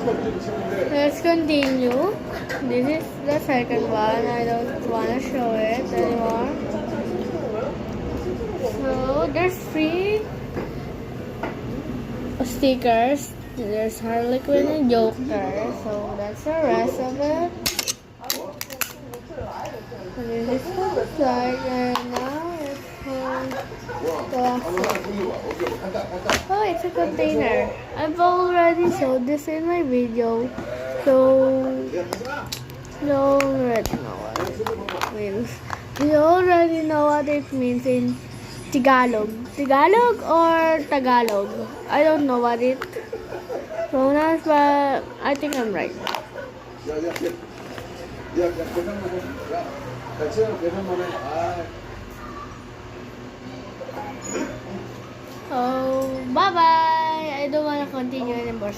Let's continue. This is the second one. I don't want to show it anymore. So there's three stickers. There's Harley Quinn and Joker. So that's the rest of it. So this is what it's like, and now it's oh, it's a container. I've already showed this in my video, so you already know what it means. You already know what it means in Tagalog. Tagalog or Tagalog? I don't know what it pronouns, but I think I'm right. Oh, bye-bye! I don't want to continue anymore.